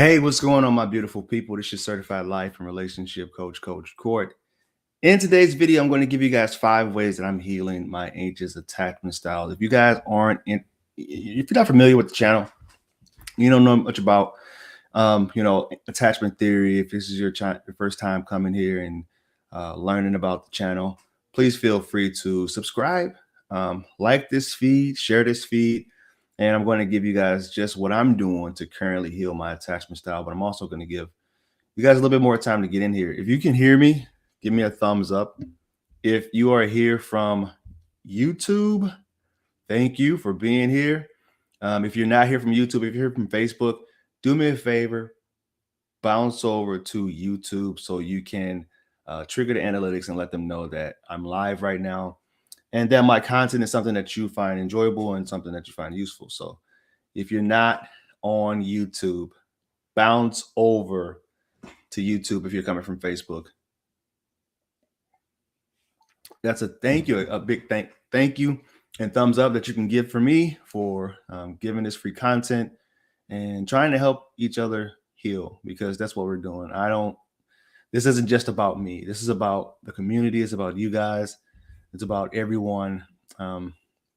Hey, what's going on, my beautiful people? This is Certified Life and Relationship Coach, Coach Court. In today's video, I'm going to give you guys 5 ways that I'm healing my anxious attachment styles. If you guys if you're not familiar with the channel, you don't know much about, attachment theory. If this is your first time coming here and learning about the channel, please feel free to subscribe, like this feed, share this feed. And I'm going to give you guys just what I'm doing to currently heal my attachment style. But I'm also going to give you guys a little bit more time to get in here. If you can hear me, give me a thumbs up. If you are here from YouTube, thank you for being here. If you're not here from YouTube, if you're here from Facebook, do me a favor, bounce over to YouTube so you can trigger the analytics and let them know that I'm live right now and that my content is something that you find enjoyable and something that you find useful. So if you're not on YouTube, bounce over to YouTube if you're coming from Facebook. That's a thank you, a big thank you and thumbs up that you can give for me for giving this free content and trying to help each other heal, because that's what we're doing. This isn't just about me. This is about the community. It's about you guys. It's about everyone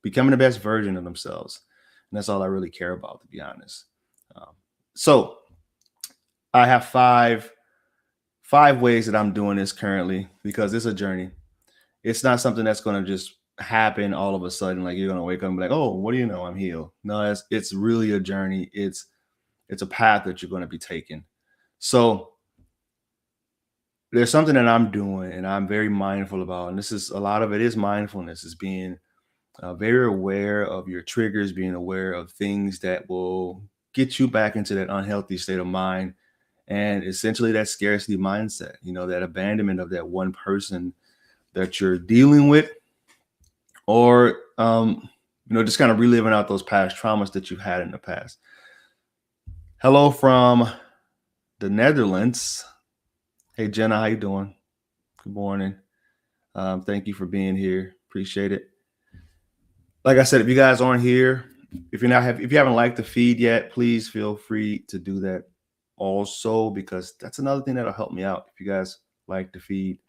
becoming the best version of themselves. And that's all I really care about, to be honest. So I have five ways that I'm doing this currently, because it's a journey. It's not something that's going to just happen all of a sudden. Like you're going to wake up and be like, oh, what do you know? I'm healed. No, it's really a journey. It's a path that you're going to be taking. So there's something that I'm doing and I'm very mindful about. And a lot of it is mindfulness, is being very aware of your triggers, being aware of things that will get you back into that unhealthy state of mind. And essentially that scarcity mindset, that abandonment of that one person that you're dealing with, or, just kind of reliving out those past traumas that you've had in the past. Hello from the Netherlands. Hey, Jenna, how you doing? Good morning. Thank you for being here. Appreciate it. Like I said, if you guys aren't here, if you haven't liked the feed yet, please feel free to do that also, because that's another thing that'll help me out. If you guys like the feed,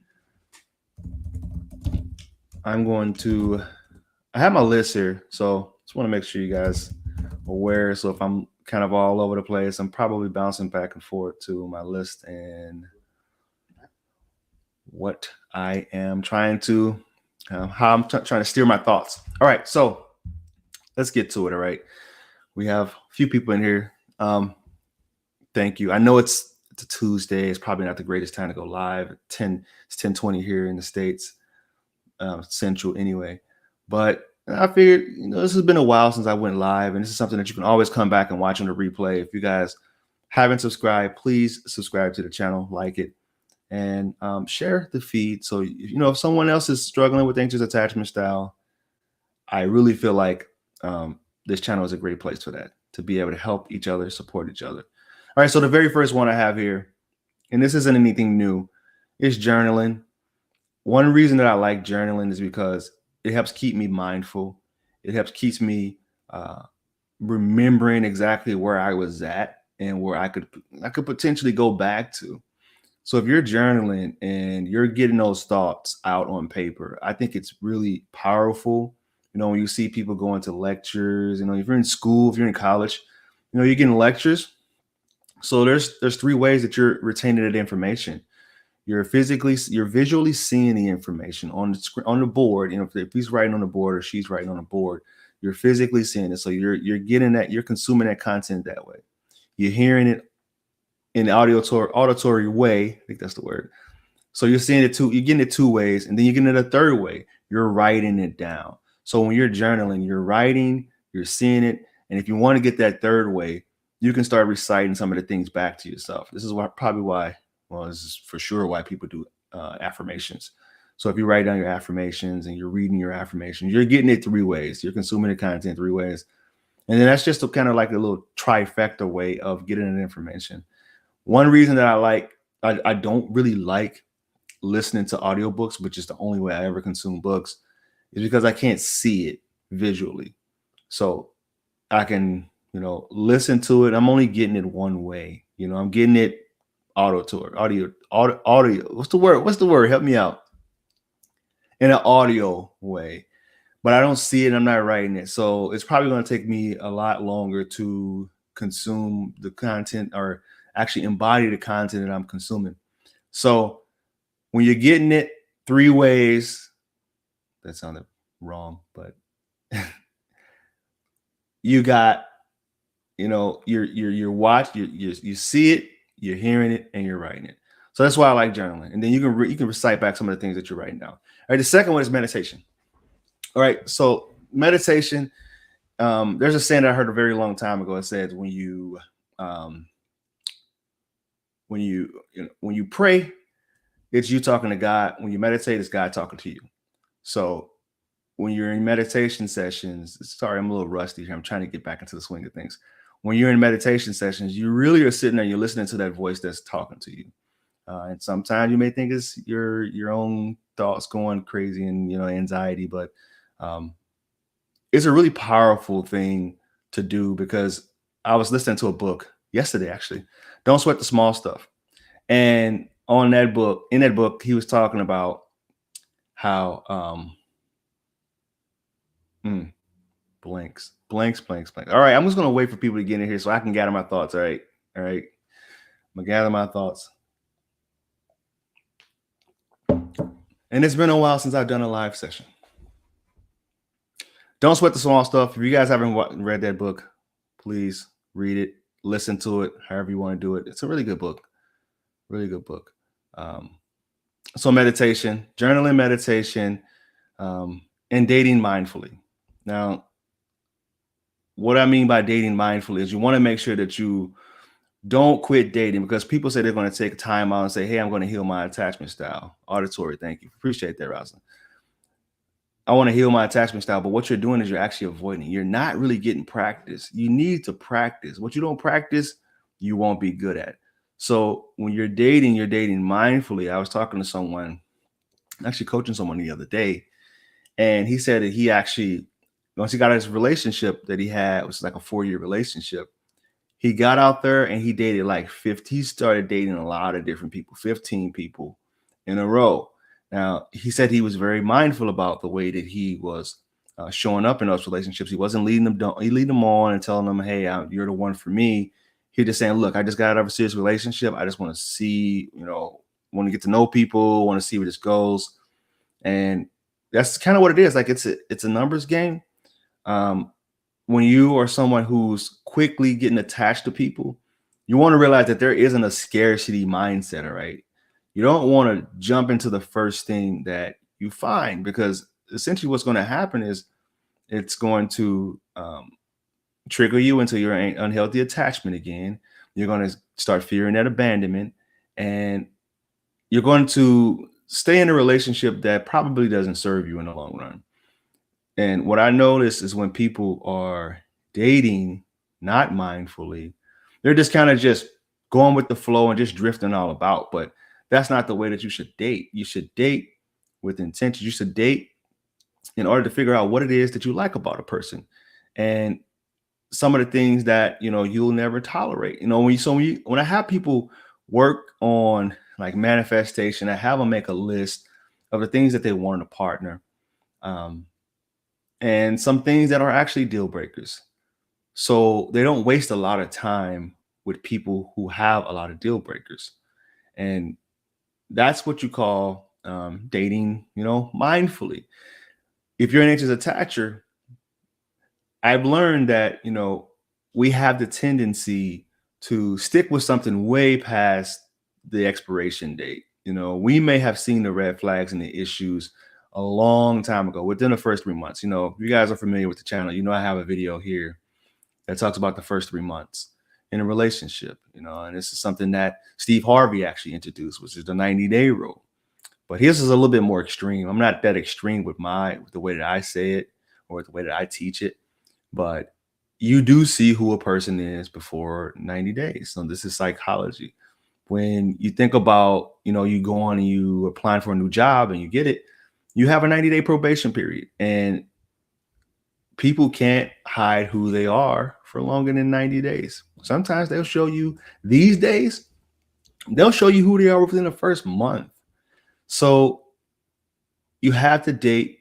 I have my list here, so just want to make sure you guys are aware. So if I'm kind of all over the place, I'm probably bouncing back and forth to my list and what I am trying to, how I'm trying to steer my thoughts. All right, so let's get to it. All right, we have a few people in here. Thank you. I know it's a Tuesday. It's probably not the greatest time to go live. It's 10:20 here in the States, Central anyway. But I figured, this has been a while since I went live, and this is something that you can always come back and watch on the replay. If you guys haven't subscribed, please subscribe to the channel, like it, and share the feed. So, if someone else is struggling with anxious attachment style, I really feel like this channel is a great place for that, to be able to help each other, support each other. All right, so the very first one I have here, and this isn't anything new, is journaling. One reason that I like journaling is because it helps keep me mindful. It helps keeps me remembering exactly where I was at and where I could potentially go back to. So if you're journaling and you're getting those thoughts out on paper, I think it's really powerful. When you see people going to lectures, if you're in school, if you're in college, you're getting lectures. So there's 3 ways that you're retaining that information. You're visually seeing the information on the board. If he's writing on the board or she's writing on the board, you're physically seeing it. So you're getting that, you're consuming that content that way. You're hearing it in the auditory way. I think that's the word. So you're seeing it you're getting it 2 ways, and then you're getting it a 3rd way. You're writing it down. So when you're journaling, you're writing, you're seeing it. And if you want to get that 3rd way, you can start reciting some of the things back to yourself. This is this is for sure why people do affirmations. So if you write down your affirmations and you're reading your affirmations, you're getting it 3 ways. You're consuming the content 3 ways. And then that's just kind of like a little trifecta way of getting that information. One reason that I don't really like listening to audiobooks, which is the only way I ever consume books, is because I can't see it visually. So I can, listen to it. I'm only getting it one way. I'm getting it audio. What's the word? What's the word? Help me out. In an audio way, but I don't see it. I'm not writing it. So it's probably going to take me a lot longer to consume the content or actually embody the content that I'm consuming. So when you're getting it 3 ways, that sounded wrong, but you got, you're watch, you see it, you're hearing it, and you're writing it. So that's why I like journaling. And then you can recite back some of the things that you're writing down. All right. The second one is meditation. All right. So meditation, there's a saying that I heard a very long time ago. It says when you pray, it's you talking to God. When you meditate, it's God talking to you. So when you're in meditation sessions, sorry, I'm a little rusty here. I'm trying to get back into the swing of things. When you're in meditation sessions, you really are sitting there, you're listening to that voice that's talking to you. And sometimes you may think it's your own thoughts going crazy and, anxiety, but it's a really powerful thing to do, because I was listening to a book yesterday, actually, Don't Sweat the Small Stuff. And in that book, he was talking about how blanks. All right, I'm just gonna wait for people to get in here so I can gather my thoughts. All right. I'm gonna gather my thoughts. And it's been a while since I've done a live session. Don't Sweat the Small Stuff. If you guys haven't read that book, please read it, listen to it, however you want to do it. It's a really good book. Really good book. So meditation, journaling, meditation, and dating mindfully. Now, what I mean by dating mindfully is you want to make sure that you don't quit dating, because people say they're going to take time out and say, hey, I'm going to heal my attachment style. Auditory, thank you. Appreciate that, Rosalind. I want to heal my attachment style, but what you're doing is you're actually avoiding. You're not really getting practice. You need to practice. What you don't practice, you won't be good at. So when you're dating mindfully. I was talking to someone, actually coaching someone the other day, and he said that he actually, once he got his relationship that he had, it was like a 4-year relationship, he got out there and he dated like 50. He started dating a lot of different people, 15 people in a row. Now, he said he was very mindful about the way that he was showing up in those relationships. He wasn't leading them down. He lead them on and telling them, hey, you're the one for me. He just saying, look, I just got out of a serious relationship. I just want to see, want to get to know people, want to see where this goes. And that's kind of what it is. Like it's a numbers game. When you are someone who's quickly getting attached to people, you want to realize that there isn't a scarcity mindset, all right? You don't want to jump into the first thing that you find, because essentially what's going to happen is it's going to trigger you into your unhealthy attachment again. You're going to start fearing that abandonment, and you're going to stay in a relationship that probably doesn't serve you in the long run. And what I notice is when people are dating not mindfully, they're just kind of just going with the flow and just drifting all about. But that's not the way that you should date. You should date with intention. You should date in order to figure out what it is that you like about a person, and some of the things that you'll never tolerate. When I have people work on like manifestation, I have them make a list of the things that they want in a partner. And some things that are actually deal breakers. So they don't waste a lot of time with people who have a lot of deal breakers. And that's what you call dating, mindfully. If you're an anxious attacher, I've learned that, we have the tendency to stick with something way past the expiration date. We may have seen the red flags and the issues a long time ago, within the first 3 months. If you guys are familiar with the channel, I have a video here that talks about the first 3 months in a relationship, and this is something that Steve Harvey actually introduced, which is the 90-day rule. But his is a little bit more extreme. I'm not that extreme with the way that I say it or the way that I teach it, but you do see who a person is before 90 days. So this is psychology. When you think about, you go on and you applying for a new job and you get it, you have a 90-day probation period, and people can't hide who they are for longer than 90 days. Sometimes they'll show you these days, they'll show you who they are within the first month. So you have to date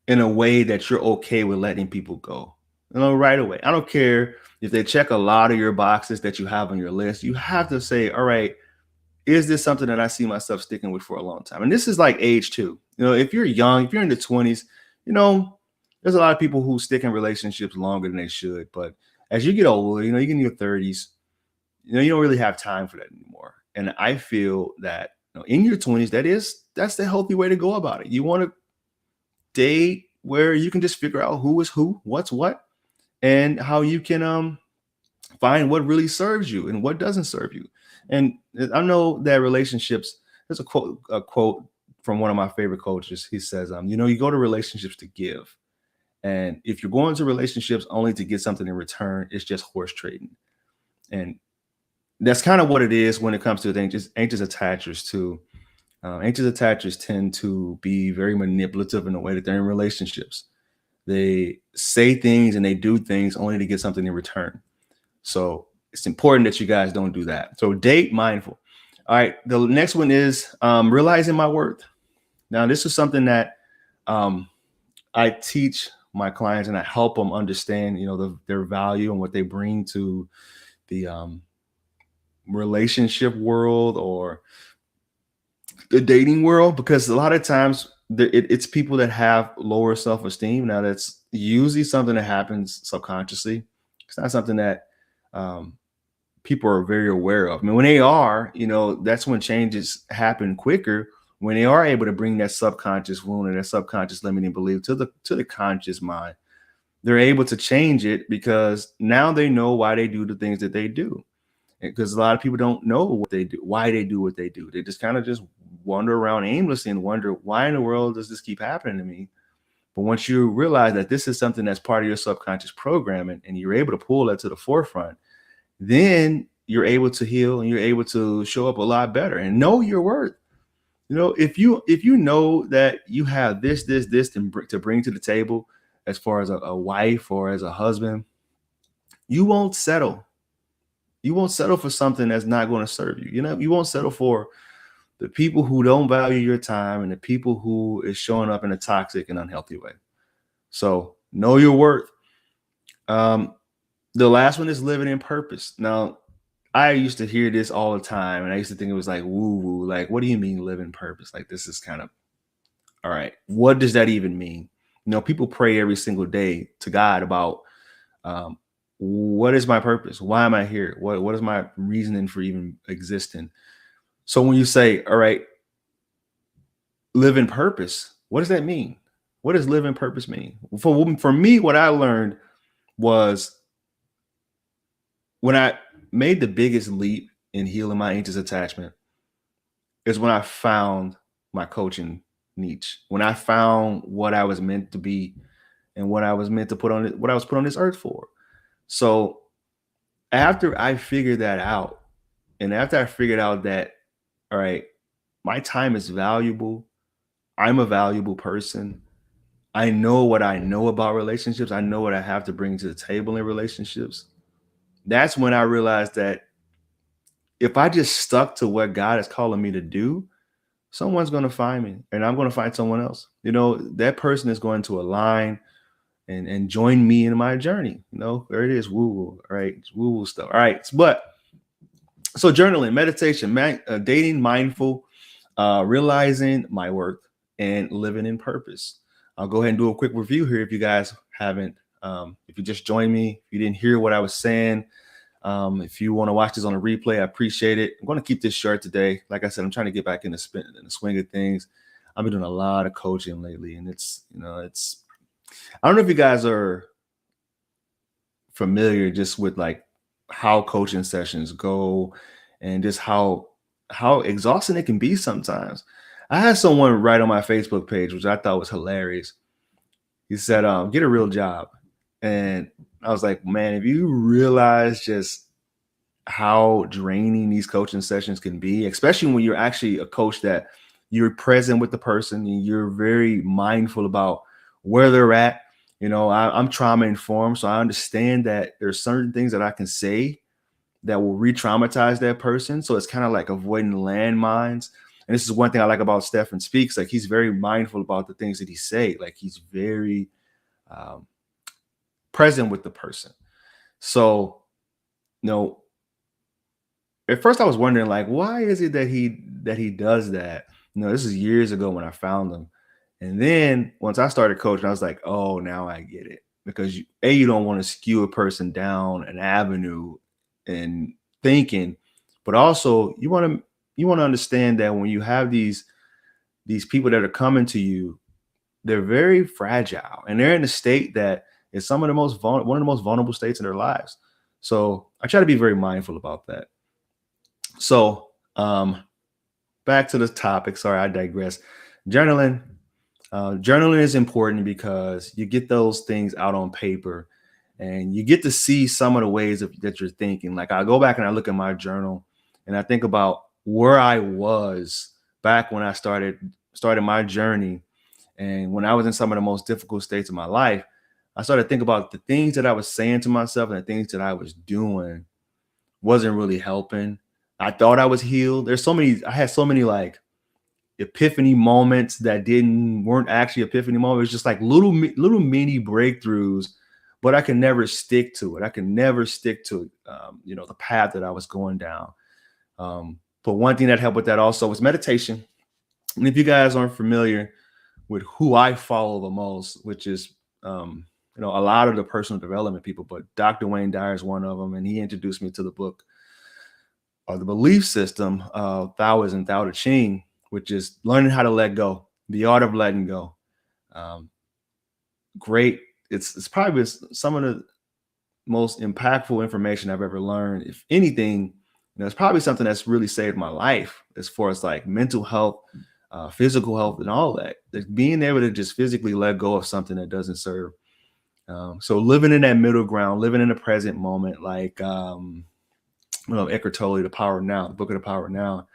in a way that you're okay with letting people go, right away. I don't care if they check a lot of your boxes that you have on your list. You have to say, all right, is this something that I see myself sticking with for a long time? And this is like age too. If you're young, if you're in the 20s, there's a lot of people who stick in relationships longer than they should. But as you get older, you get in your 30s, you don't really have time for that anymore. And I feel that in your 20s, that's the healthy way to go about it. You want to date where you can just figure out who is who, what's what, and how you can find what really serves you and what doesn't serve you. And I know that relationships, there's a quote from one of my favorite coaches. He says, you go to relationships to give. And if you're going to relationships only to get something in return, it's just horse trading. And that's kind of what it is when it comes to anxious attachers too. Anxious attachers tend to be very manipulative in the way that they're in relationships. They say things and they do things only to get something in return. So it's important that you guys don't do that. So date mindful. All right. The next one is realizing my worth. Now, this is something that I teach my clients and I help them understand, their value and what they bring to the relationship world or the dating world, because a lot of times it's people that have lower self-esteem. Now, that's usually something that happens subconsciously. It's not something that people are very aware of. I mean, when they are, that's when changes happen quicker, when they are able to bring that subconscious wound or that subconscious limiting belief to the conscious mind. They're able to change it because now they know why they do the things that they do. Because a lot of people don't know what they do, why they do what they do. They just kind of just wander around aimlessly and wonder, why in the world does this keep happening to me? But once you realize that this is something that's part of your subconscious programming and you're able to pull that to the forefront, then you're able to heal and you're able to show up a lot better and know your worth. If you know that you have this to bring to the table as far as a wife or as a husband, you won't settle. You won't settle for something that's not going to serve you. You won't settle for the people who don't value your time and the people who is showing up in a toxic and unhealthy way. So know your worth. The last one is living in purpose. Now, I used to hear this all the time, and I used to think it was like woo-woo. Like, what do you mean live in purpose? Like, this is kind of, all right, what does that even mean? People pray every single day to God about what is my purpose? Why am I here? What is my reasoning for even existing? So when you say, all right, live in purpose, what does that mean? What does live in purpose mean? For me, what I learned was when I made the biggest leap in healing my anxious attachment is when I found my coaching niche, when I found what I was meant to be and what I was meant to what I was put on this earth for. So after I figured that out, and after I figured out that, all right, my time is valuable, I'm a valuable person, I know what I know about relationships, I know what I have to bring to the table in relationships, that's when I realized that if I just stuck to what God is calling me to do, someone's going to find me and I'm going to find someone else. That person is going to align and join me in my journey. There it is. Woo-woo. All right. It's woo-woo stuff. All right. So journaling, meditation, dating, mindful, realizing my worth and living in purpose. I'll go ahead and do a quick review here. If you guys haven't, if you just joined me, if you didn't hear what I was saying, if you want to watch this on a replay, I appreciate it. I'm going to keep this short today. Like I said, I'm trying to get back in the swing of things. I've been doing a lot of coaching lately, and I don't know if you guys are familiar just with like how coaching sessions go and just how exhausting it can be sometimes. I had someone write on my Facebook page, which I thought was hilarious. He said, get a real job. And I was like, man, if you realize just how draining these coaching sessions can be, especially when you're actually a coach that you're present with the person and you're very mindful about where they're at I'm trauma informed, so I understand that there's certain things that I can say that will re-traumatize that person. So it's kind of like avoiding landmines. And this is one thing I like about Stephen Speaks. Like, he's very mindful about the things that he say. Like, he's very um, present with the person. So, you know, at first I was wondering, like, why is it that he does that? This is years ago when I found him. And then once I started coaching, I was like, oh, now I get it. Because you don't want to skew a person down an avenue and thinking, but also you want to understand that when you have these people that are coming to you, they're very fragile and they're in a state that is some of the one of the most vulnerable states in their lives. So I try to be very mindful about that. So back to the topic. Sorry, I digress. Journaling. Journaling is important because you get those things out on paper and you get to see some of the ways that you're thinking. Like, I go back and I look at my journal and I think about where I was back when I started my journey, and when I was in some of the most difficult states of my life. I started to think about the things that I was saying to myself and the things that I was doing wasn't really helping. I thought I was healed. I had so many like epiphany moments that weren't actually epiphany moments. It's just like little mini breakthroughs, but I can never stick to it. I can never stick to the path that I was going down. But one thing that helped with that also was meditation. And if you guys aren't familiar with who I follow the most, which is a lot of the personal development people, but Dr. Wayne Dyer is one of them, and he introduced me to the book or the belief system of Taoism, Tao Te Ching, which is learning how to let go, the art of letting go. Great. It's probably some of the most impactful information I've ever learned. If anything, it's probably something that's really saved my life as far as like mental health, physical health, and all that. Like being able to just physically let go of something that doesn't serve. So living in that middle ground, living in the present moment, like Eckhart Tolle, The Power of Now, the Book of the Power of Now.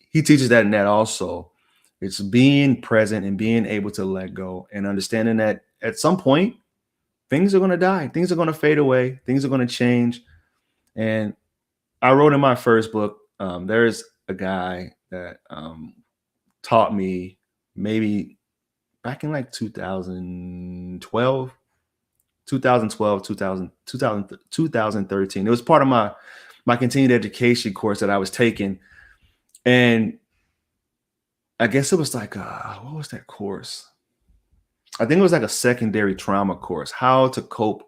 He teaches that in that also. It's being present and being able to let go and understanding that at some point, things are going to die. Things are going to fade away. Things are going to change. And I wrote in my first book, there's a guy that taught me maybe back in like 2012, 2013. It was part of my continued education course that I was taking. And I guess it was like, what was that course? I think it was like a secondary trauma course, how to cope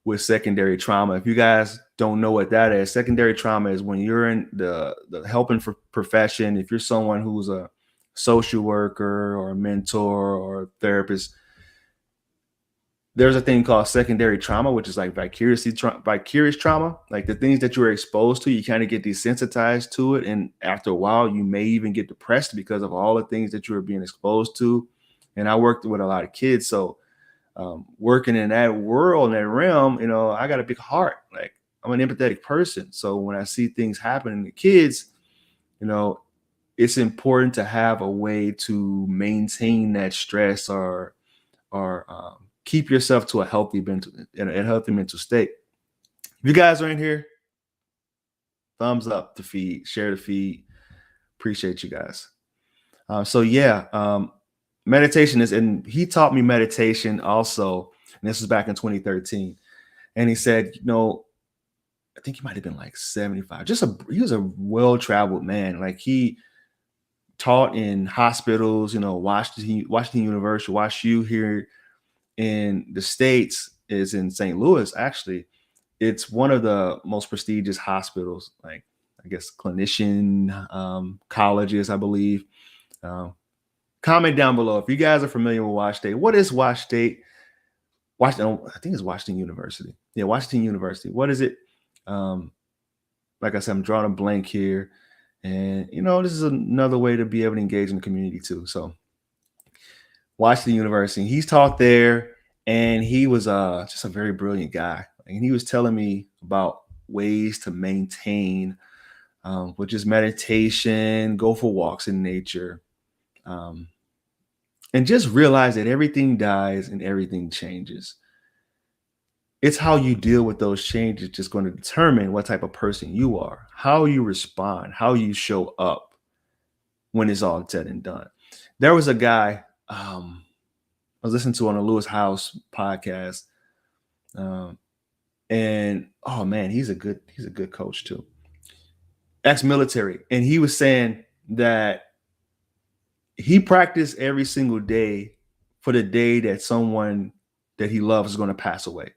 with secondary trauma. If you guys don't know what that is, secondary trauma is when you're in the helping for profession. If you're someone who's a social worker or a mentor or a therapist, there's a thing called secondary trauma, which is like vicarious trauma, like the things that you were exposed to, you kind of get desensitized to it. And after a while, you may even get depressed because of all the things that you were being exposed to. And I worked with a lot of kids. So working in that world, in that realm, I got a big heart. Like, I'm an empathetic person. So when I see things happening to kids, it's important to have a way to maintain that stress or keep yourself to a healthy mental state. If you guys are in here, thumbs up the feed, share the feed. Appreciate you guys. Meditation and he taught me meditation also. And this was back in 2013. And he said, I think he might've been like 75. He was a well-traveled man. Like, he taught in hospitals, Washington University, WashU here in the States is in St. Louis. Actually, it's one of the most prestigious hospitals, like, I guess, clinician colleges, I believe. Comment down below if you guys are familiar with Wash State. What is Wash State? I think it's Washington University. Yeah, Washington University. What is it? Like I said, I'm drawing a blank here. And, this is another way to be able to engage in the community too. So Washington University, he's taught there, and he was just a very brilliant guy. And he was telling me about ways to maintain, which is meditation, go for walks in nature, and just realize that everything dies and everything changes. It's how you deal with those changes just going to determine what type of person you are, how you respond, how you show up when it's all said and done. There was a guy I was listening to on a Lewis House podcast, um, and oh man, he's a good coach too, ex-military, and he was saying that he practiced every single day for the day that someone that he loves is going to pass away.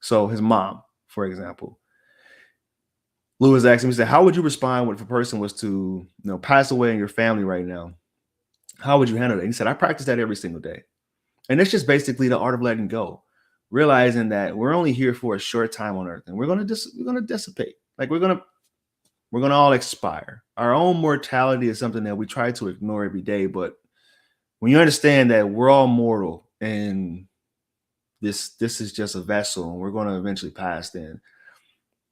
So his mom, for example, Lewis asked him, he said, "How would you respond if a person was to, pass away in your family right now? How would you handle that?" He said, "I practice that every single day." And it's just basically the art of letting go, realizing that we're only here for a short time on earth, and we're gonna dissipate. Like we're gonna all expire. Our own mortality is something that we try to ignore every day, but when you understand that we're all mortal and this is just a vessel and we're gonna eventually pass, then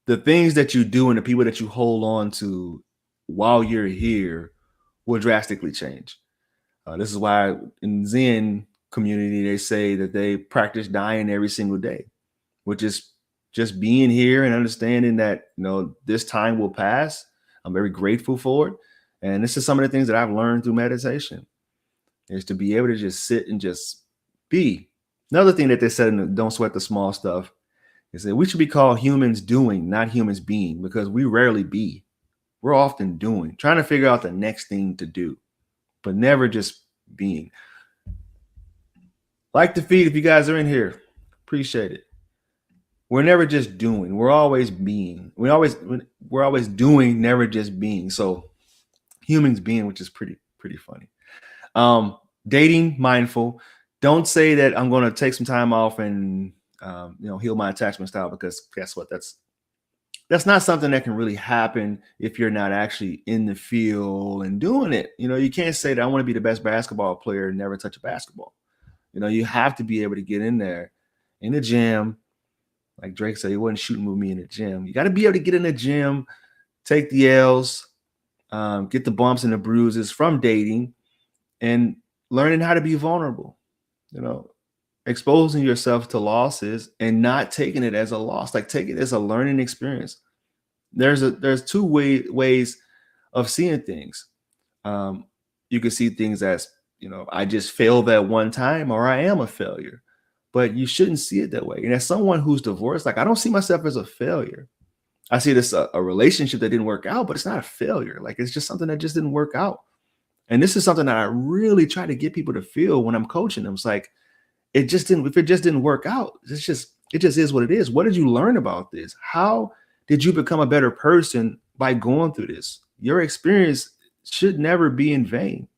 the things that you do and the people that you hold on to while you're here will drastically change. This is why in Zen community they say that they practice dying every single day, which is just being here and understanding that this time will pass. I'm very grateful for it, and this is some of the things that I've learned through meditation is to be able to just sit and just be. Another thing that they said in the Don't Sweat the Small Stuff is that we should be called humans doing, not humans being, because we rarely be. We're often doing, trying to figure out the next thing to do, but never just being. Like the feed if you guys are in here. Appreciate it. We're never just doing. We're always being. We're always doing, never just being. So humans being, which is pretty funny. Dating mindful. Don't say that I'm going to take some time off and heal my attachment style, because guess what? That's not something that can really happen if you're not actually in the field and doing it. You can't say that I want to be the best basketball player and never touch a basketball. You have to be able to get in there in the gym. Like Drake said, he wasn't shooting with me in the gym. You got to be able to get in the gym, take the L's, get the bumps and the bruises from dating, and learning how to be vulnerable. Exposing yourself to losses and not taking it as a loss, like take it as a learning experience. There's two ways of seeing things. You can see things as, I just failed that one time, or I am a failure, but you shouldn't see it that way. And as someone who's divorced, like I don't see myself as a failure. I see this a relationship that didn't work out, but it's not a failure. Like it's just something that just didn't work out. And this is something that I really try to get people to feel when I'm coaching them. It's like, if it just didn't work out, it just is what it is. What did you learn about this? How did you become a better person by going through this? Your experience should never be in vain.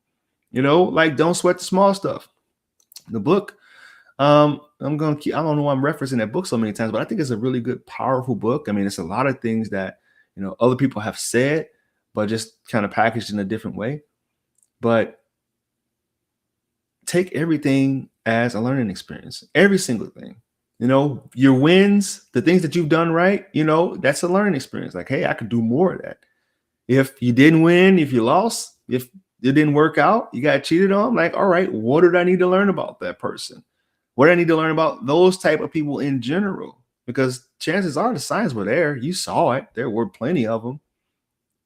Like don't sweat the small stuff. The book, I don't know why I'm referencing that book so many times, but I think it's a really good, powerful book. I mean, it's a lot of things that, other people have said, but just kind of packaged in a different way. But take everything as a learning experience, every single thing. Your wins, the things that you've done right, that's a learning experience. Like, hey, I could do more of that. If you didn't win, if you lost, if it didn't work out, you got cheated on, like, all right, what did I need to learn about that person? What do I need to learn about those type of people in general? Because chances are the signs were there. You saw it. There were plenty of them.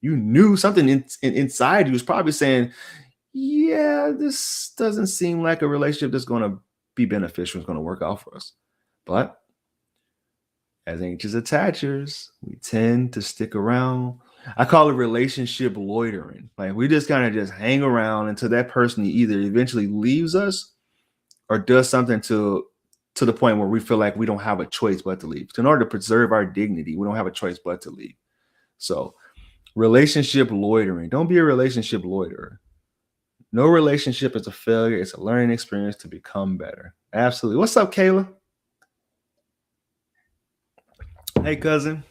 You knew something inside you was probably saying, yeah, this doesn't seem like a relationship that's going to be beneficial. It's going to work out for us. But as anxious attachers, we tend to stick around. I call it relationship loitering. Like we just kind of just hang around until that person either eventually leaves us or does something to the point where we feel like we don't have a choice but to leave. So in order to preserve our dignity, we don't have a choice but to leave. So relationship loitering. Don't be a relationship loiterer. No relationship is a failure. It's a learning experience to become better. Absolutely. What's up, Kayla? Hey, cousin.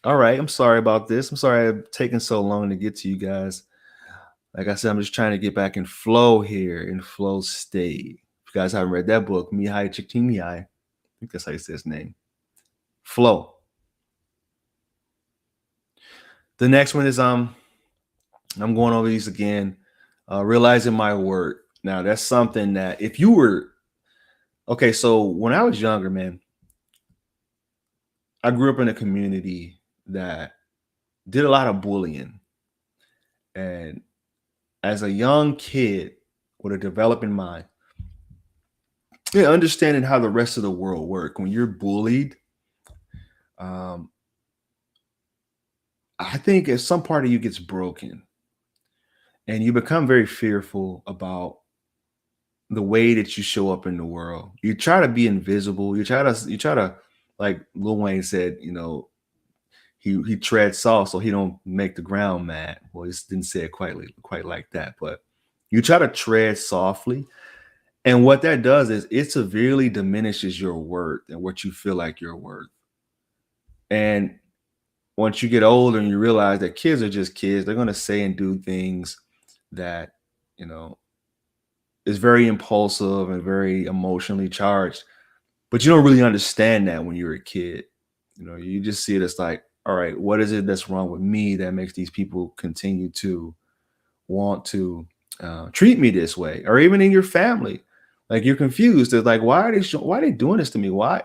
All right. I'm sorry about this. I'm sorry I've taken so long to get to you guys. Like I said, I'm just trying to get back in flow here, in flow state. If you guys haven't read that book, Mihai Csikszentmihalyi, I think that's how you say his name. Flow. The next one is I'm going over these again. Realizing my worth. Now that's something that if you were okay, so when I was younger, man, I grew up in a community that did a lot of bullying. And as a young kid with a developing mind, yeah, understanding how the rest of the world work, when you're bullied, um, I think if some part of you gets broken and you become very fearful about the way that you show up in the world. You try to be invisible. You try to like Lil Wayne said, he treads soft so he don't make the ground mad. Well, he didn't say it quite like that, but you try to tread softly. And what that does is it severely diminishes your worth and what you feel like you're worth. And once you get older and you realize that kids are just kids, they're gonna say and do things that, you know, is very impulsive and very emotionally charged. But you don't really understand that when you're a kid. You just see it as like, all right, what is it that's wrong with me that makes these people continue to want to treat me this way? Or even in your family, like you're confused. It's like, why are they doing this to me? Why?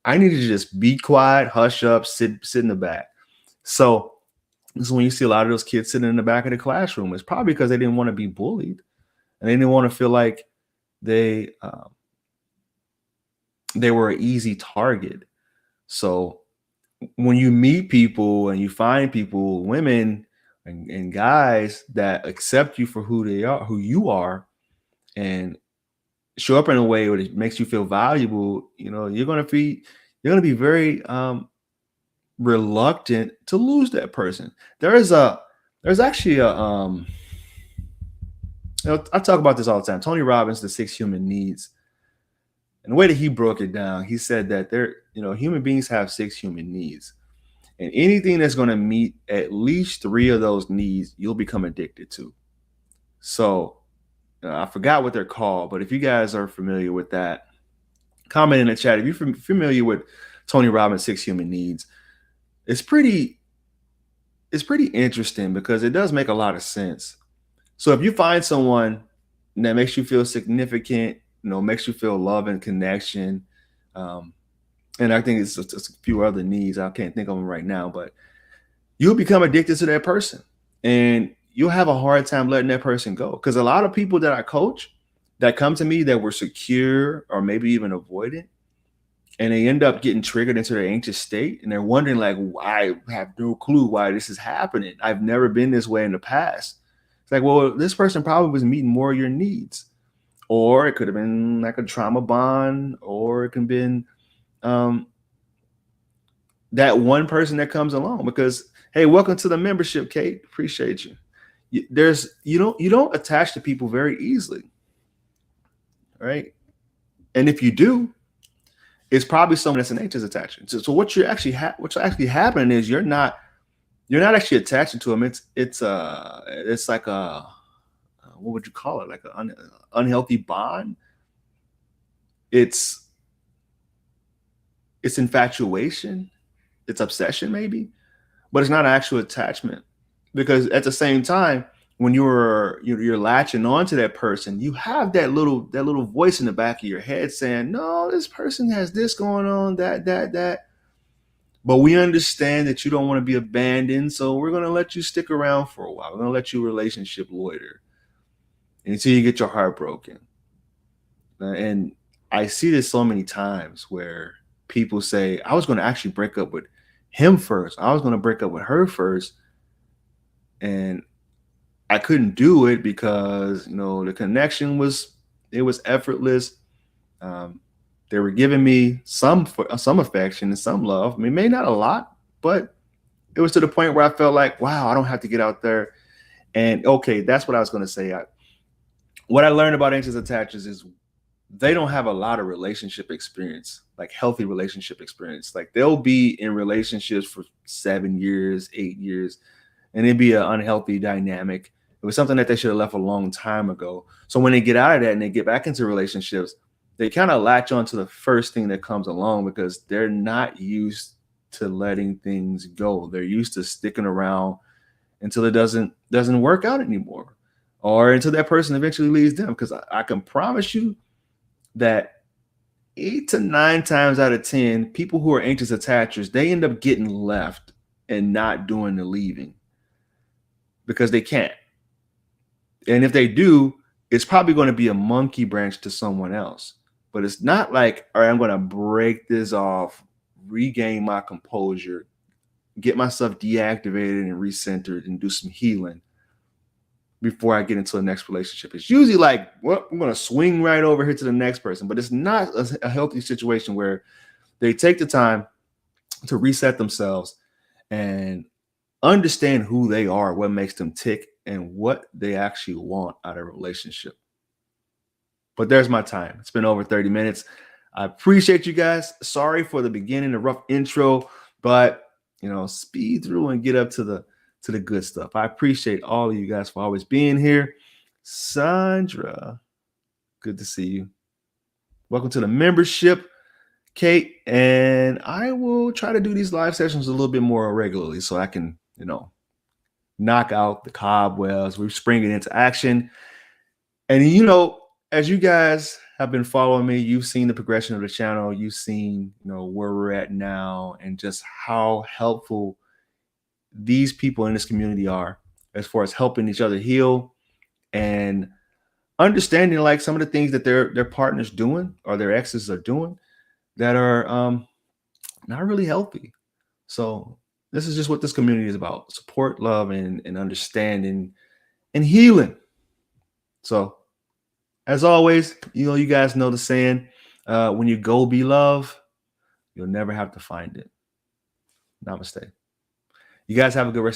I need to just be quiet, hush up, sit in the back. So this is when you see a lot of those kids sitting in the back of the classroom. It's probably because they didn't want to be bullied and they didn't want to feel like they they were an easy target. So when you meet people and you find people, women and guys that accept you for who they are, who you are, and show up in a way that makes you feel valuable, you're gonna be very reluctant to lose that person. There's actually I talk about this all the time. Tony Robbins, The Six Human Needs. And the way that he broke it down, he said that human beings have six human needs. And anything that's going to meet at least three of those needs, you'll become addicted to. So I forgot what they're called, but if you guys are familiar with that, comment in the chat. If you're familiar with Tony Robbins' Six Human Needs, it's pretty interesting because it does make a lot of sense. So if you find someone that makes you feel significant, makes you feel love and connection, and I think it's a few other needs. I can't think of them right now, but you'll become addicted to that person, and you'll have a hard time letting that person go. Because a lot of people that I coach that come to me that were secure or maybe even avoidant, and they end up getting triggered into their anxious state, and they're wondering like, I have no clue why this is happening. I've never been this way in the past. It's like, well, this person probably was meeting more of your needs, or it could have been like a trauma bond, or it could have been that one person that comes along. Because hey, welcome to the membership, Kate. Appreciate you. You don't attach to people very easily, right? And if you do, it's probably someone that's an anxious attachment. So what's actually happening is you're not actually attaching to them. It's like a what would you call it? Like an unhealthy bond. It's infatuation, it's obsession maybe, but it's not actual attachment. Because at the same time, when you're latching on to that person, you have that little voice in the back of your head saying, no, this person has this going on, that. But we understand that you don't want to be abandoned, so we're going to let you stick around for a while. We're going to let you relationship loiter until you get your heart broken. And I see this so many times where people say, I was going to actually break up with him first. I was going to break up with her first. And I couldn't do it because, the connection was effortless. They were giving me some affection and some love. I mean, maybe not a lot, but it was to the point where I felt like, wow, I don't have to get out there. And okay, that's what I was going to say. What I learned about anxious attachers is they don't have a lot of relationship experience, like healthy relationship experience. Like they'll be in relationships for 7 years, 8 years, and it'd be an unhealthy dynamic. It was something that they should have left a long time ago. So when they get out of that and they get back into relationships, they kind of latch on to the first thing that comes along because they're not used to letting things go. They're used to sticking around until it doesn't work out anymore. or until that person eventually leaves them. Because I can promise you that 8 to 9 times out of 10, people who are anxious attachers, they end up getting left and not doing the leaving because they can't. And if they do, it's probably going to be a monkey branch to someone else. But it's not like, all right, I'm going to break this off, regain my composure, get myself deactivated and recentered and do some healing before I get into the next relationship. It's usually like, well, I'm going to swing right over here to the next person. But it's not a healthy situation where they take the time to reset themselves and understand who they are, what makes them tick, and what they actually want out of a relationship. But there's my time. It's been over 30 minutes. I appreciate you guys. Sorry for the beginning, the rough intro, but speed through and get up to the good stuff. I appreciate all of you guys for always being here. Sandra, good to see you. Welcome to the membership, Kate. And I will try to do these live sessions a little bit more regularly so I can, knock out the cobwebs. We're springing into action. And, as you guys have been following me, you've seen the progression of the channel. You've seen, where we're at now and just how helpful these people in this community are as far as helping each other heal and understanding like some of the things that their partners doing or their exes are doing that are not really healthy. So this is just what this community is about: support, love, and understanding and healing. So as always, you guys know the saying, when you go be love, you'll never have to find it. Namaste. You guys have a good rest of